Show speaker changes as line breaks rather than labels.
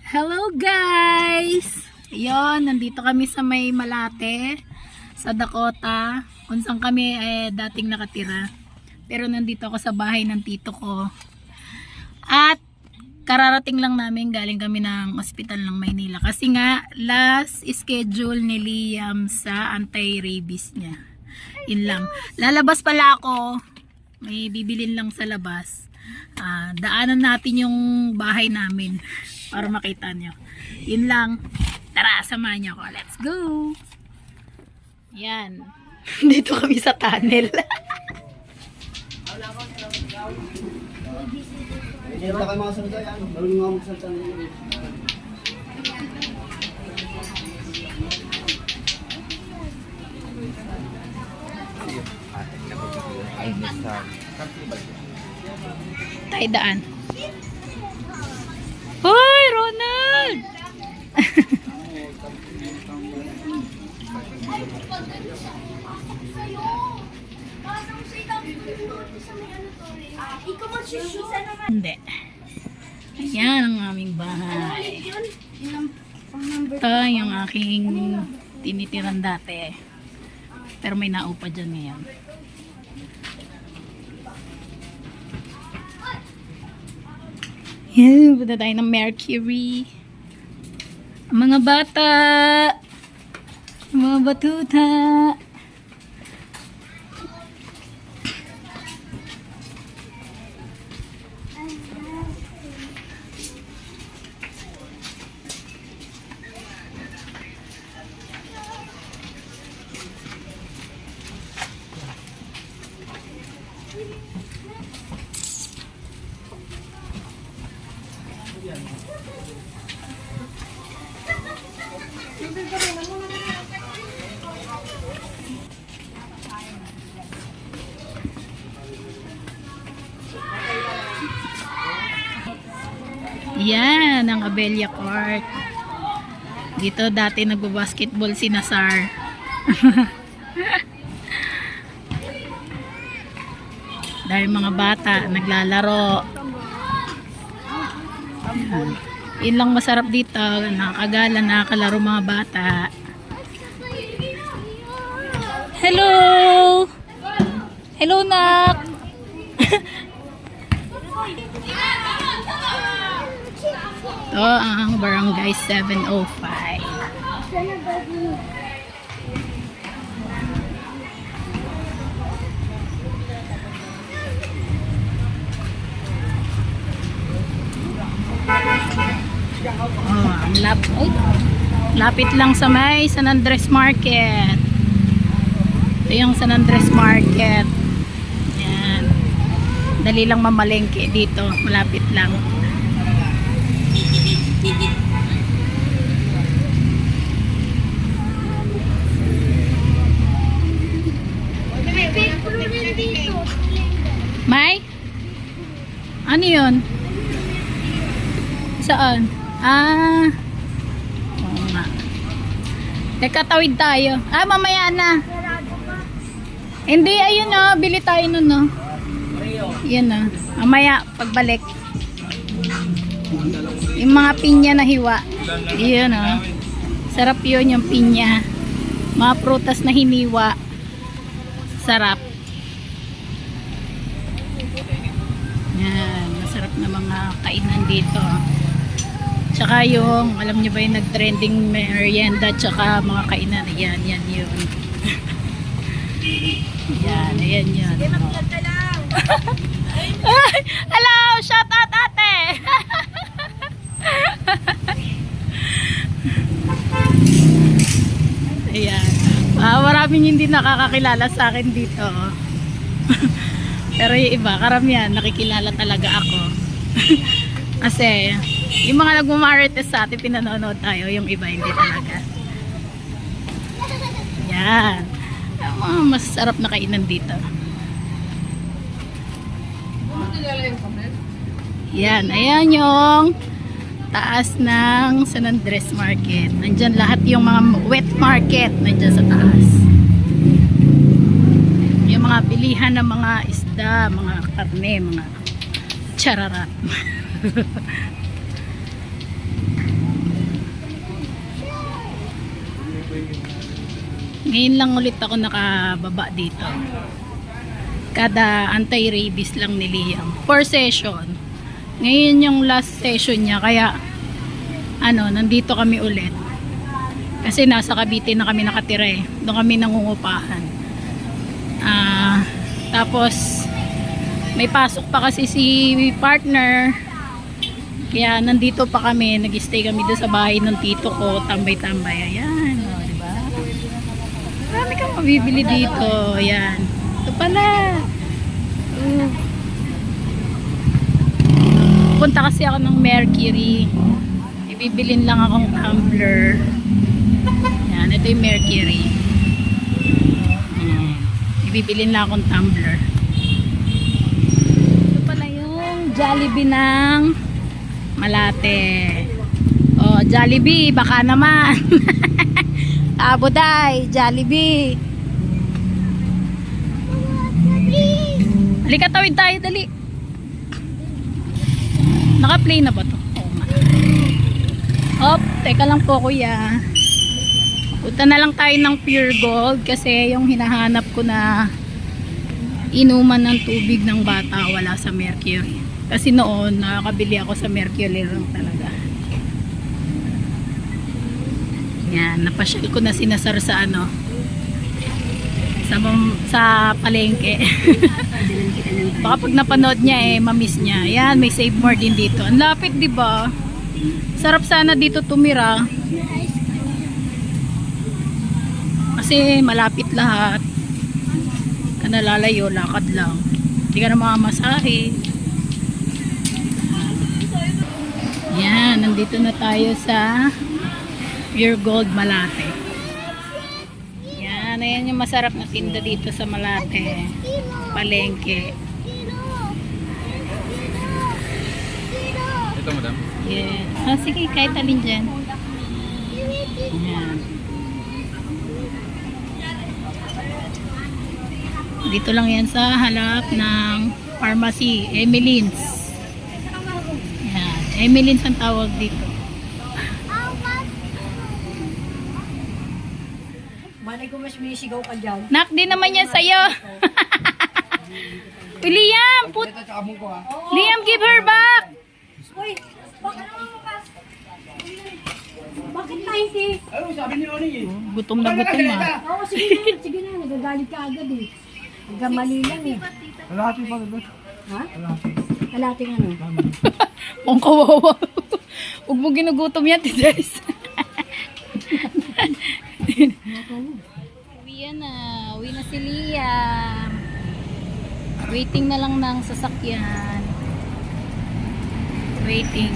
Hello guys! Ayun, nandito kami sa may Malate, sa Dakota, kung saan kami dating nakatira. Pero nandito ako sa bahay ng tito ko. At kararating lang namin, galing kami ng ospital ng Maynila. Kasi nga, last schedule ni Liam sa anti-rabies niya. Yun lang. Lalabas pala ako. May bibilin lang sa labas. Daanan natin yung bahay namin para makita nyo. Yun lang. Tara, samahan nyo ako. Let's go! Yan. Dito kami sa tunnel.
Hindi na kayo mga salita yan. Marunong nga magsalita nila.
Tayo daan. Hoy, Ronald! Hindi. Ayan ang aming bahay. Ito yung aking tinitiran dati. Pero may naupa dyan ngayon. Yan, punta tayo ng Mercury. Ang mga bata. Ang mga batuta. Yan, ang Abella Court. Dito dati nagbabasketball si Nasar. Dahil mga bata naglalaro. Yan. Yun lang masarap dito. Nakakagala, nakakalaro mga bata. Hello! Hello, Nak! Ito ang Barangay 705. Lapit lang sa may San Andres Market. Ito yung San Andres Market. Yan. Dali lang mamalengke dito. Malapit lang. May? Ano yun? Saan? Oo nga. Teka, tawid tayo. Mamaya na. Hindi, ayun o. Bili tayo nun o. Yan o. Mamaya, pagbalik. Yung mga pinya na hiwa. Yan o. Sarap yun yung pinya. Mga prutas na hiniwa. Sarap. Yan. Masarap na mga kainan dito. Tsaka yung, alam niyo ba yung nag-trending merienda tsaka mga kainan. Yan, yan yun. Yan, ayan yun. Hello! Shout out ate! Ayan. Maraming hindi nakakakilala sa akin dito. Pero yung iba, karamihan, nakikilala talaga ako. Kasi, yung mga nagmamarites sa atin, pinanonood tayo. Yung iba, hindi talaga. Yan. Mga masarap na kainan dito. Yan. Ayan yung taas ng San Andres Market. Nandyan lahat yung mga wet market. Nandyan sa taas. Yung mga bilihan ng mga isda, mga karne, mga chararat. Ngayon lang ulit ako nakababa dito. Kada anti-rabies lang ni Liam. 4 session. Ngayon yung last session niya. Kaya, nandito kami ulit. Kasi nasa Cavite na kami nakatira eh. Doon kami nangungupahan. Tapos, may pasok pa kasi si partner. Kaya nandito pa kami. Nag-stay kami doon sa bahay ng tito ko. Tambay-tambay. Ayan. O, diba? Marami kang mabibili dito. Ayan. Ito pala. Punta kasi ako ng Mercury. Ibibilin lang akong tumbler. Yan, ito yung Mercury. Ayan. Ibibilin lang akong tumbler. Ito pala yung Jollibee ng Malate. Oh, Jollibee, baka naman. Aboday, Jollibee. Halika, tawid tayo, dali. Naka-play na ba to? Oo nga. Hop, teka lang po kuya. Punta na lang tayo ng Pure Gold kasi yung hinahanap ko na inuman ng tubig ng bata wala sa Mercury. Kasi noon nakakabili ako sa Mercury lang talaga. Yan, napasyal ko na sinasar sa sa palengke. Baka pag napanood niya mamiss niya. Yan, may Save More din dito. Ang lapit, 'di ba? Sarap sana dito tumira. Kasi malapit lahat. Ka nalalayo, lakad lang. Hindi ka na makamasahe. Yan, nandito na tayo sa Pure Gold Malate. Yan, ayan yung masarap na tinda dito sa Malate. Palengke.
Ito, madam.
Yeah. Sige, kahit alin dyan. Yan. Dito lang yan sa halap ng pharmacy, Emily's. Yan, Emily's ang tawag dito.
Malay ko mas may sigaw ka dyan.
Nak, din naman yan sa'yo. Liam,
Ito, tsaka mong ko ha.
Liam, give her back.
Uy, bakit naman mo ka? Bakit 90?
Ayun, sabi ni Oni eh.
Gutom na gutom ah.
Oo, sige na, nagagalit ka agad eh. Nagkamali lang eh.
Kalahati pa ito.
Ha? Kalating ano?
Ang kawawa. Huwag mo ginugutom yan, Tides. Uwi na si Liam. Waiting na lang ng sasakyan. Waiting.